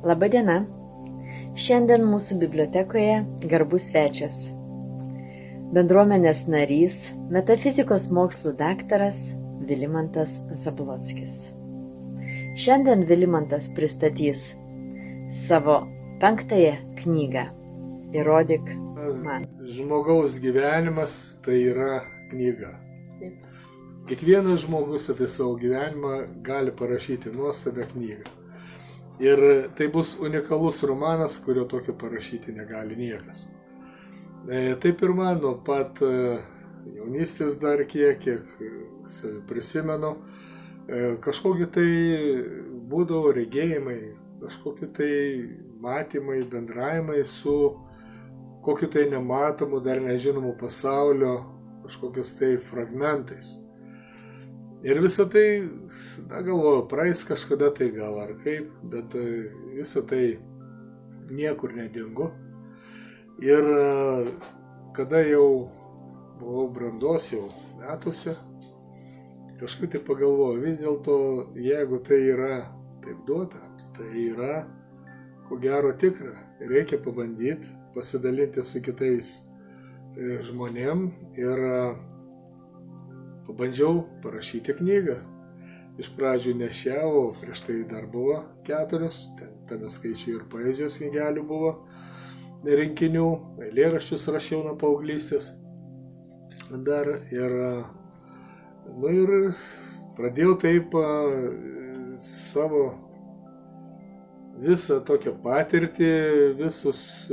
Labadiena. Šiandien mūsų bibliotekoje garbus svečias. Bendruomenės narys, metafizikos mokslų daktaras Vilimantas Zablockis. Šiandien Vilimantas pristatys savo 5-ąją knygą Įrodyk man. Žmogaus gyvenimas tai yra knyga. Taip. Kiekvienas žmogus apie savo gyvenimą gali parašyti nuostabią knygą. Ir tai bus unikalus romanas, kurio tokio parašyti negali niekas. Taip ir man nuo pat jaunystės dar kiek savi prisimenu, kažkokie tai būdavo regėjimai, kažkokie tai matymai, bendravimai su kokiu tai nematomu, dar nežinomu pasaulio, kažkokiais tai fragmentais. Ir visą tai, galvoju, praeis kažkada tai gal ar kaip, bet visą tai niekur nedingo. Ir kada jau buvau brandos jau metuose, kažkaip tai pagalvojau, vis dėlto, jeigu tai yra taip duota, tai yra ko gero tikra. Reikia pabandyti, pasidalinti su kitais žmonėm ir pabandžiau parašyti knygą. Iš pradžių ne šią, o prieš tai dar buvo 4, tame skaičiu ir poezijos knygelių buvo, rinkinių, eilėraščius rašiau nuo paauglystės. Dar ir pradėjau taip savo visą tokią patirtį, visus,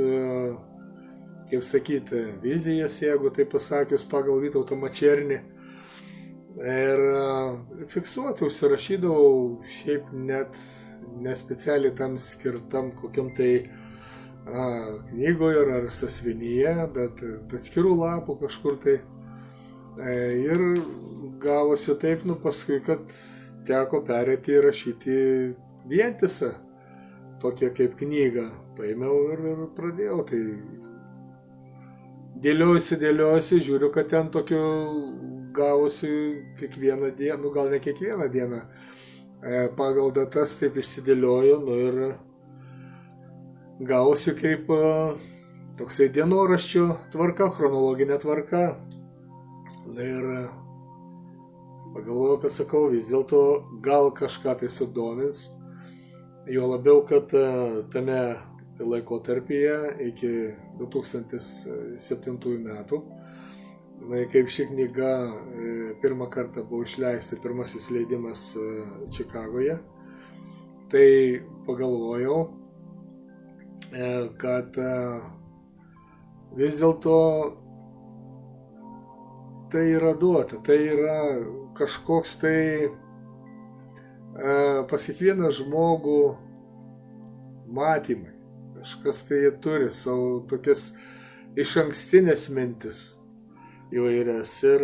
kaip sakyti, vizijas, jeigu tai pasakius, pagal Vytautą Mačernį. Ir fiksuoti, užsirašydavau, šiaip net nespecialiai tam skirtam kokiam tai knygoje ar sąsiuvinyje, bet atskirų lapų kažkur tai. Ir gavosi taip, paskui, kad teko perėti ir rašyti vientisą, tokią kaip knygą. Paėmiau ir pradėjau. Tai dėliojasi, žiūriu, kad ten tokiu gavosi kiekvieną dieną, gal ne kiekvieną dieną, pagal datas taip išsidėliojo, ir gavosi kaip toksai dienoraščio tvarka, chronologinė tvarka. Ir pagalvojau, kad sakau, vis dėlto gal kažką tai sudomins, jo labiau, kad tame laikotarpyje iki 2007 metų, kaip ši knyga pirmą kartą buvo išleista, pirmasis leidimas Čikagoje, tai pagalvojau, kad vis dėlto tai yra duota, tai yra kažkoks tai pas kiekvieną žmogų matymai, kažkas tai turi savo tokias išankstinės mintis įvairias. Ir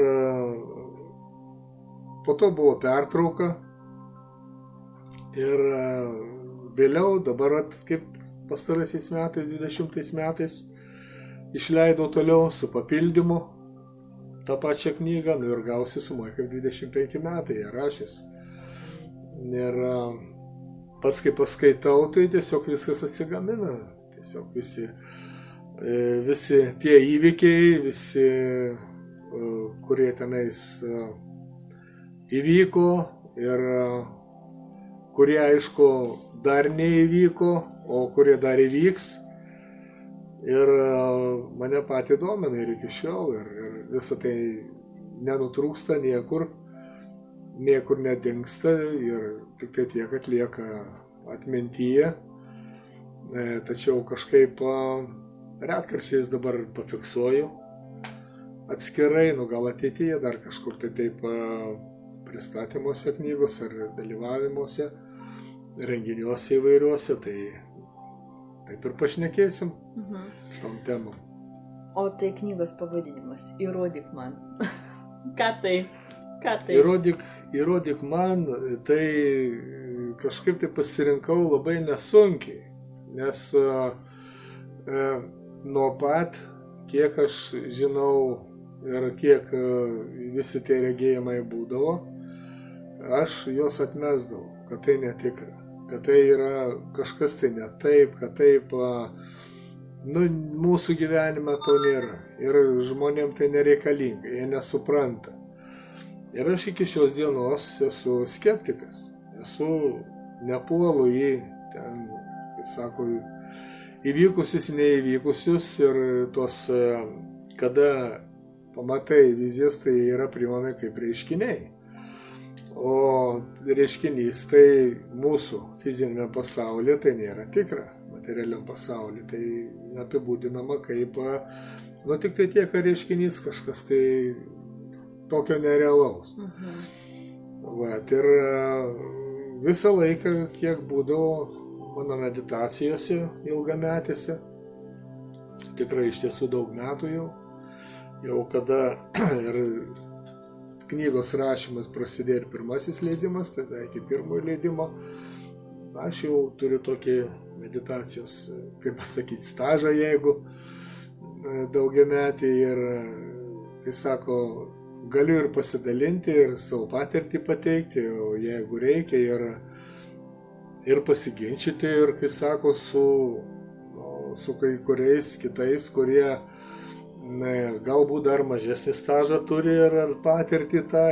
po to buvo pertrauka ir vėliau, dabar kaip pastaraisiais metais, 20 metais, išleidau toliau su papildymu tą pačią knygą, ir gausi sumai kaip 25 metai ją rašęs. Ir pats kai paskaitau, tai tiesiog viskas atsigamina, tiesiog visi tie įvykiai, visi kurie tenais įvyko ir kurie, aišku, dar neįvyko, o kurie dar įvyks. Ir mane patį domina ir iki šiol, ir visą tai nenutrūksta niekur nedingsta, ir tik tai tiek atlieka atmintyje. Tačiau kažkaip retkarčiais dabar pafiksuoju atskirai, gal ateityje dar kažkur tai taip pristatymuose knygos ar dalyvavimuose, renginiuose įvairiuose, tai taip ir pašnekėsim tom temom. O tai knygos pavadinimas Įrodyk man. Ką tai? Įrodyk man, tai kažkaip tai pasirinkau labai nesunkiai, nes nuo pat, kiek aš žinau ir kiek visi tie regėjimai būdavo, aš juos atmesdavau, kad tai netikra. kad tai yra kažkas tai ne taip, kad taip, mūsų gyvenime to nėra. Ir žmonėm tai nereikalinga, jie nesupranta. Ir aš iki šios dienos esu skeptikas. Nepuolu į, ten, kaip sako, įvykusius, neįvykusius ir tos, kada pamatai vizijas, tai yra priimami kaip reiškiniai. O reiškinys tai mūsų fizinėme pasaulyje tai nėra tikra, materialiam pasaulyje. Tai apibūdinama kaip, tik tai tiek reiškinys kažkas tai tokio nerealaus. Ir visą laiką, kiek būdavo mano meditacijose ilgametėse, tikrai iš tiesų daug metų jau kada ir knygos rašymas prasidėjo ir pirmasis leidimas, tada iki pirmojo leidimo, aš jau turiu tokį meditacijos, kaip pasakyti, stažą, jeigu daugiametį ir, kai sako, galiu ir pasidalinti, ir savo patirtį pateikti, o jeigu reikia, ir pasiginčyti, ir, kai sako, su kai kuriais kitais, kurie galbūt dar mažesnį stažą turi ir patirtį tą,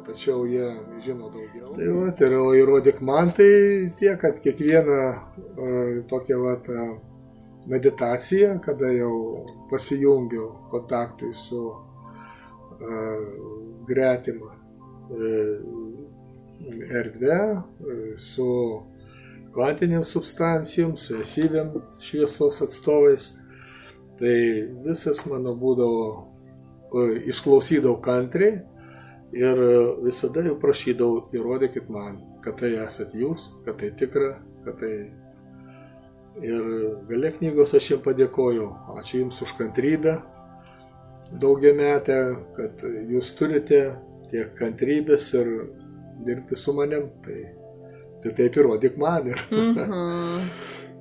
tačiau jie žino daugiau. Tai ir įrodyk man, tai tiek, kad kiekvieną tokią meditaciją, kada jau pasijungiau kontaktui su gretima erdve, su kvantiniam substancijom, su esybiam šviesos atstovais, tai visas mano būdavo, išklausydavau kantriai ir visada jau prašydavau, įrodykit man, kad tai esat jūs, kad tai tikra, kad tai... Ir gale knygos aš jums padėkoju. Ačiū jums už kantrybę daugiametę, kad jūs turite tiek kantrybės ir dirbti su manim, tai taip įrodyk man.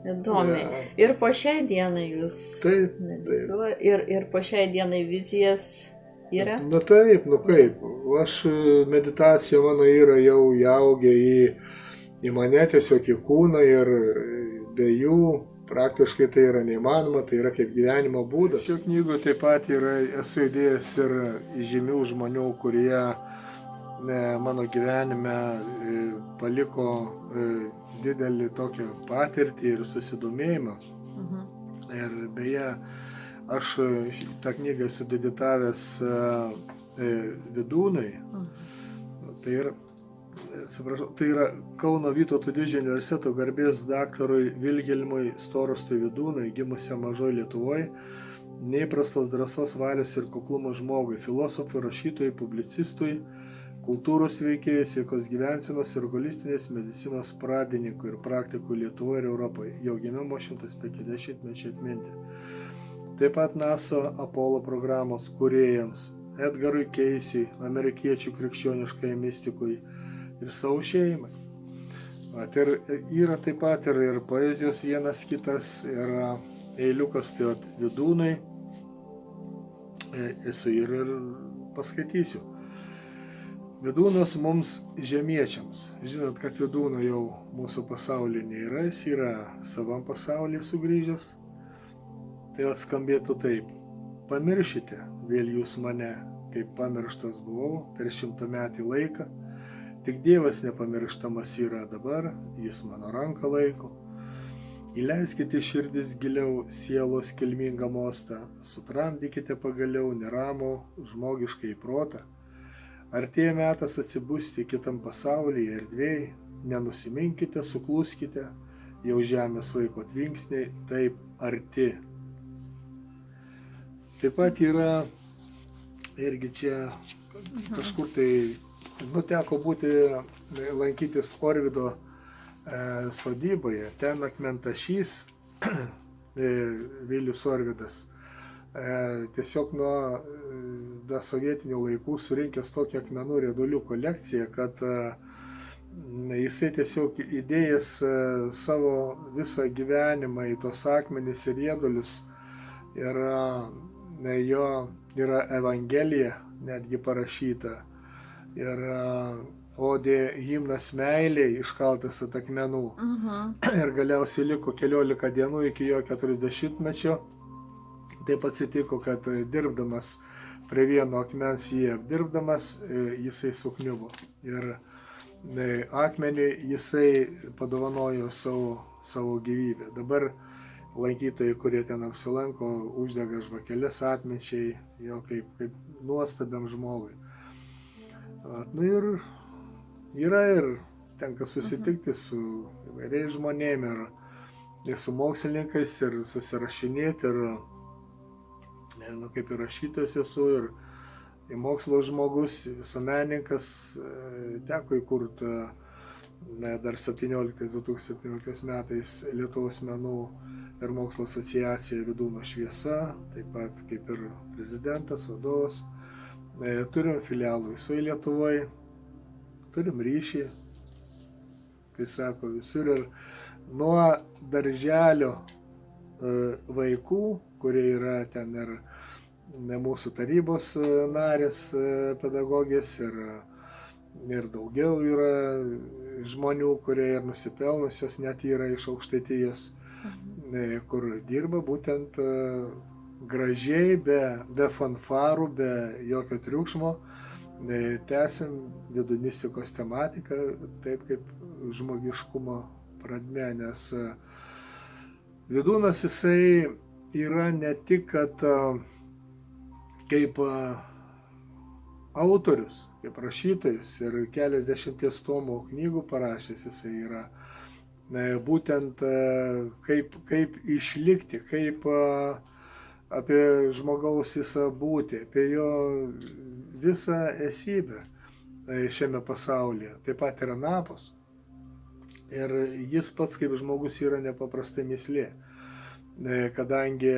Įdomiai. Ja. Ir po šiai dienai jūs medituojate, ir po šiai dienai vizijas yra? Taip, kaip. Aš meditacija mano yra jau įaugę į mane, tiesiog į kūną ir be jų praktiškai tai yra neįmanoma, tai yra kaip gyvenimo būdas. Šio knygoje taip pat esu įdėjęs ir žymių žmonių, kurie mano gyvenime paliko didelį tokią patirtį ir susidomėjimą. Ir beje, aš tą knygą esu dedikavęs Vydūnui. Tai yra Kauno Vytauto Didžiojo universiteto garbės daktarui Vilhelmui Storostui Vydūnui, gimusiam mažoj Lietuvoje, neįprastos drąsos, valios ir kuklumo žmogui, filosofui, rašytojui, publicistui, kultūros veikėjai, sveikos gyvensenos ir holistinės medicinos pradininkų ir praktikų Lietuvoje ir Europoje, jo gimimo 150-mečio atminti. Taip pat NASA Apollo programos kūrėjams, Edgarui Keisiui, amerikiečių krikščioniškai mistikui ir savo šeimai. Ir yra taip pat ir poezijos vienas kitas, ir eiliukas, tai Vydūnai, esu ir paskaitysiu. Vydūnas mums žemiečiams. Žinot, kad Vydūno jau mūsų pasaulyje nėra, jis yra savam pasaulyje sugrįžęs. Tai atskambėtų taip. Pamiršite vėl jūs mane, kaip pamirštas buvau per 100-metį laiką. Tik Dievas nepamirštamas yra dabar, jis mano ranką laiko. Įleiskite širdis giliau sielos kilmingą mostą, sutramdykite pagaliau neramų žmogiškai protą. Artėja metas atsibusti kitam pasaulyje erdvėj, nenusiminkite, sukluskite, jau žemės vaiko tvinksniai taip arti. Taip pat yra irgi čia kažkur tai, teko lankytis Orvido sodyboje, ten akmentašys Vilius Orvidas. Tiesiog nuo sovietinių laikų surinkęs tokią akmenų riedulių kolekciją, kad jisai tiesiog įdėjęs savo visą gyvenimą į tos akmenis ir riedulius. Ir jo yra Evangelija netgi parašyta. odė himnas meilė iškaltas ant akmenų. Ir galiausiai liko 14 dienų iki jo 40-mečio. Taip atsitiko, kad dirbdamas prie vieno akmens jį apdirbdamas, jisai sukniuvo. Ir akmenį jisai padovanojo savo gyvybę. Dabar lankytojai, kurie ten apsilanko, uždega žvakeles atminčiai, jo kaip nuostabiam žmogui. Ir yra ir tenka susitikti su įvairiais žmonėmis, ir su mokslininkais, ir susirašinėti, ir kaip ir rašytojas esu, ir mokslo žmogus, visuomenininkas, teko įkurti dar 2017 metais Lietuvos menų ir mokslo asociacija Vydūno šviesa, taip pat kaip ir prezidentas, vadovas. Turim filialų visoje Lietuvoje, turim ryšį, tai sako visur, ir nuo darželio vaikų, kurie yra ten ir mūsų tarybos narės pedagogės, ir daugiau yra žmonių, kurie ir nusipelnusios, net yra iš Aukštaitijos, kur dirba būtent gražiai, be fanfarų, be jokio triukšmo, tęsim vidunistikos tematiką, taip kaip žmogiškumo pradme, nes Vydūnas jisai yra ne tik, kad kaip autorius, kaip rašytojas ir keliasdešimties tomų knygų parašęs, jisai yra būtent kaip išlikti, kaip apie žmogaus visą būtį, apie jo visą esybę šiame pasaulyje, taip pat ir anapus. Ir jis pats kaip žmogus yra nepaprastai mįslė, kadangi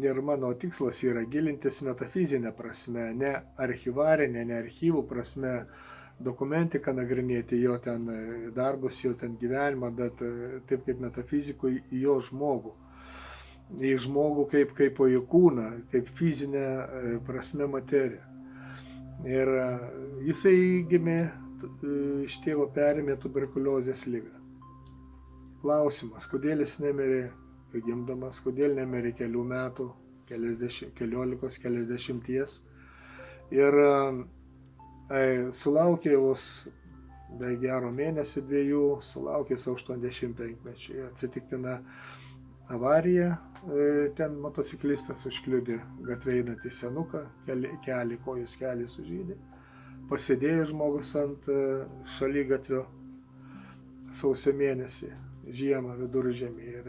ir mano tikslas yra gilintis metafizinę prasme, ne archyvarinę, ne archyvų prasme, dokumentiką nagrinėti, jo ten darbus, jo ten gyvenimą, bet taip kaip metafizikui į jo žmogų. Į žmogų kaip į kūną, kaip fizinę prasme materiją. Ir jisai gimė, iš tėvo perėmė tuberkuliozės ligą. Klausimas, kodėl jis nemirė gimdamas, kodėl nemirė kelių metų, keliasdešimties. Ir sulaukė vos be gero mėnesių dviejų, sulaukė 85-mečiui. Atsitiktina avarija, ten motociklistas užkliudė gatvę einantį senuką, kojos kelį sužeidė. Pasėdėjo žmogus ant šaligatvio sausio mėnesį, žiemą, viduržiemį, ir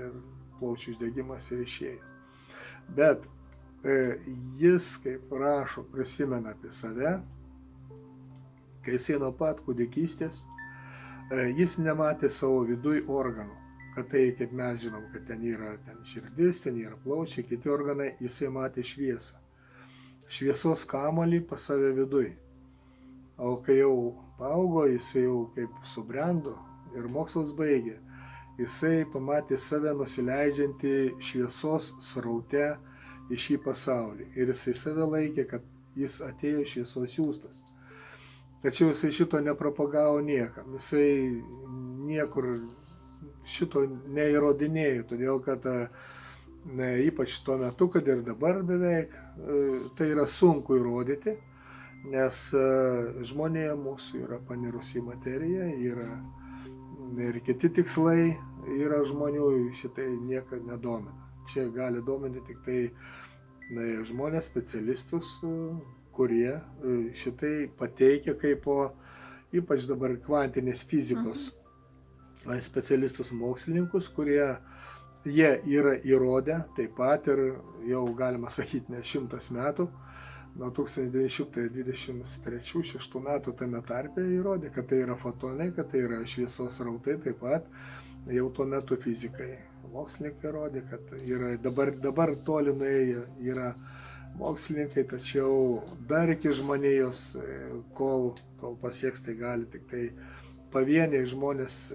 plaučių uždegimas ir išėjo. Bet jis, kaip rašo, prisimena apie save, kai jis nuo pat kūdikystės, jis nematė savo viduj organų, kad tai, kaip mes žinom, kad ten yra širdis, ten yra plaučiai, kiti organai, jisai matė šviesą. Šviesos kamuolį pas save viduj. O kai jau paaugo, jisai jau kaip subrendo ir mokslus baigė, jisai pamatė save nusileidžiantį šviesos sraute į šį pasaulį. Ir jisai save laikė, kad jis atėjo šviesos siųstas. Tačiau jisai šito nepropagavo niekam. Jisai niekur šito neįrodinėjo, todėl kad ypač tuo metu, kad ir dabar beveik, tai yra sunku įrodyti, nes žmonėje mūsų yra panirusi materija, yra ir kiti tikslai, yra žmonių, šitai niekad nedomina. Čia gali dominti tik tai žmonės, specialistus, kurie šitai pateikia kaip ypač dabar kvantinės fizikos specialistus mokslininkus, kurie jie yra įrodę taip pat ir jau galima sakyti ne 100 metų, nuo 1923-1926 metų tame tarpe įrodė, kad tai yra fotonai, kad tai yra šviesos rautai, taip pat jau tuo metu fizikai, mokslininkai rodė, kad yra dabar toli nuėję yra mokslininkai, tačiau dar iki žmonijos, kol pasieks, tai gali tik tai pavieniai žmonės,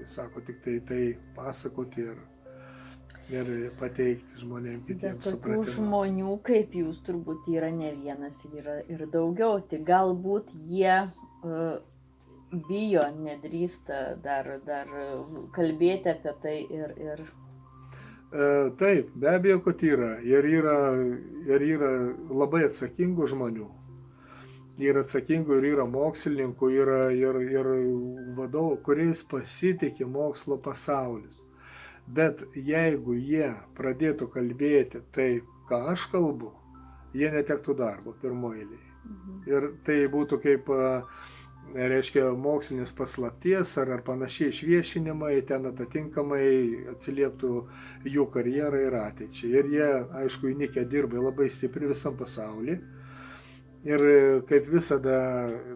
sako, tik tai pasakoti. ir pateikti žmonėms kitiems supratimą. Bet tokių žmonių kaip jūs turbūt yra ne vienas ir daugiau, tai galbūt jie bijo, nedrįsta dar kalbėti apie tai ir... Taip, be abejo, kad yra. Ir yra labai atsakingų žmonių. Yra atsakingų ir yra mokslininkų, yra ir vadovų, kuriais pasitikė mokslo pasaulis. Bet jeigu jie pradėtų kalbėti taip, ką aš kalbu, jie netektų darbo pirmoje eilėje. Ir tai būtų kaip, reiškia, mokslinis paslapties ar panašiai išviešinimai, ten atitinkamai atsilieptų jų karjerai ir ateičiai. Ir jie, aišku, įnikę dirba labai stipri visam pasaulyje. Ir kaip visada,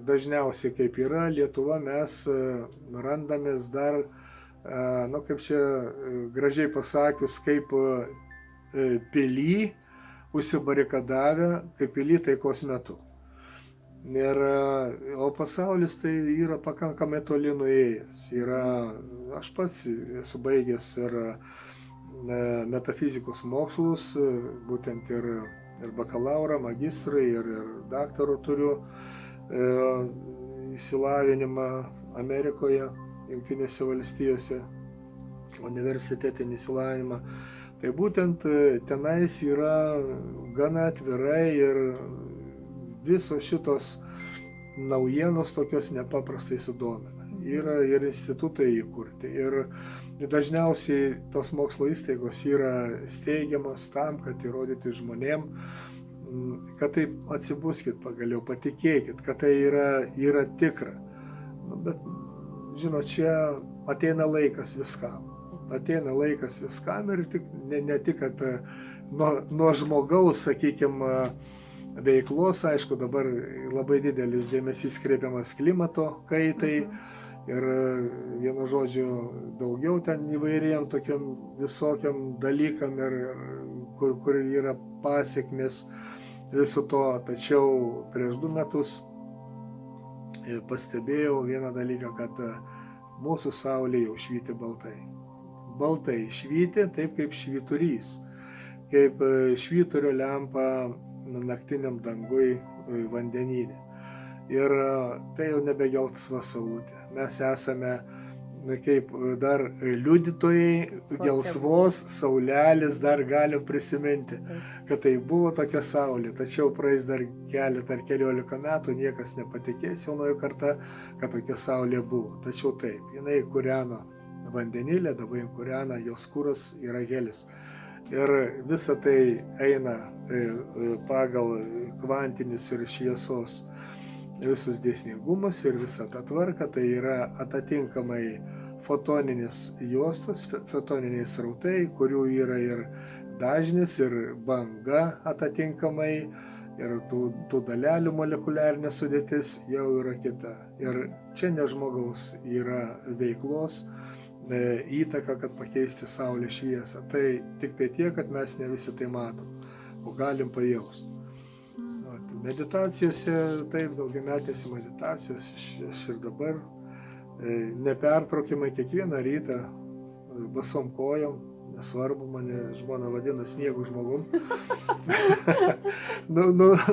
dažniausiai kaip yra, Lietuva mes randamės dar, kaip čia gražiai pasakius, kaip pily užsibarikadavę, kaip pily taikos metu. O pasaulis tai yra pakankamai toli nuėjęs. Aš pats esu baigęs ir metafizikos mokslus, būtent ir bakalaurą, magistrą, ir daktarų turiu išsilavinimą Amerikoje, Jungtinėse valstijose, universitetinį išsilavinimą. Tai būtent tenais yra gana atvirai ir visos šitos naujienos tokios nepaprastai sudomina. Yra ir institutai įkurti. Ir dažniausiai tos mokslo įstaigos yra steigiamas tam, kad įrodyti žmonėm, kad taip atsibuskit pagaliau, patikėkit, kad tai yra tikra. Bet, žinot, čia ateina laikas viskam. Ateina laikas viskam ir ne tik, kad nuo žmogaus, sakykime, veiklos, aišku, dabar labai didelis dėmesys kreipiamas klimato kaitai. Ir vienu žodžiu daugiau ten įvairiem tokiam visokiam dalykam, kur yra pasiekmės viso to. Tačiau prieš 2 metus pastebėjau vieną dalyką, kad mūsų saulė jau švyti baltai. Baltai švyti taip kaip švyturys, kaip švyturio lempa naktiniam dangui vandenyne. Ir tai jau nebe gelsva saulutė. Mes esame kaip dar liudytojai gelsvos saulelės, dar galim prisiminti, kad tai buvo tokia saulė. Tačiau praeis dar keletą ar keliolika metų niekas nepatikės, jaunoji karta, kad tokia saulė buvo. Tačiau taip, jinai kūreno vandenilę, dabar kūrena, jos kuras yra helis. Ir visa tai eina pagal kvantinius ir šviesos visus dėsningumus ir visą tą tvarką, tai yra atitinkamai fotoninės juostos, fotoniniai srautai, kurių yra ir dažnis, ir banga atitinkamai, ir tų dalelių molekuliarinė sudėtis jau yra kita. Ir čia ne žmogaus yra veiklos įtaka, kad pakeisti saulės šviesą. Tai tik tai tiek, kad mes ne visi tai matom, o galim pajausti. Meditacijose, taip, daugiametėse meditacijose, aš ir dabar nepertraukimai kiekvieną rytą basom kojom, nesvarbu, mane žmona vadina sniegų žmogum.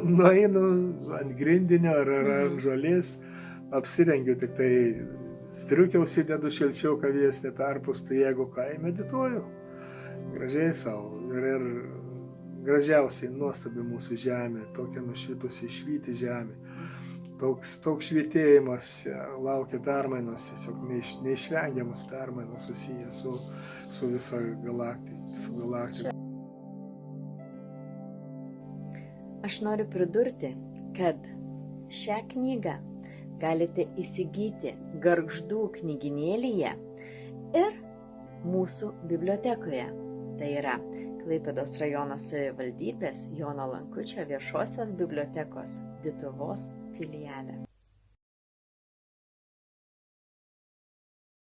Nueinu ant grindinio ar ant žolės, apsirengiu, tik tai striukę užsidedu šilčiau, kad vėjas neperpūstų, jeigu ką, medituoju gražiai savo. Ir gražiausiai nuostabi mūsų žemė, tokia nušvitusi švyti žemė. Toks švitėjimas laukia permainos, tiesiog neišvengiamas permainos susijęs su visa galaktika. Aš noriu pridurti, kad šią knygą galite įsigyti Gargždų knyginėlyje ir mūsų bibliotekoje. Tai yra Klaipėdos rajono savivaldybės Jono Lankučio viešosios bibliotekos Dituvos filialė.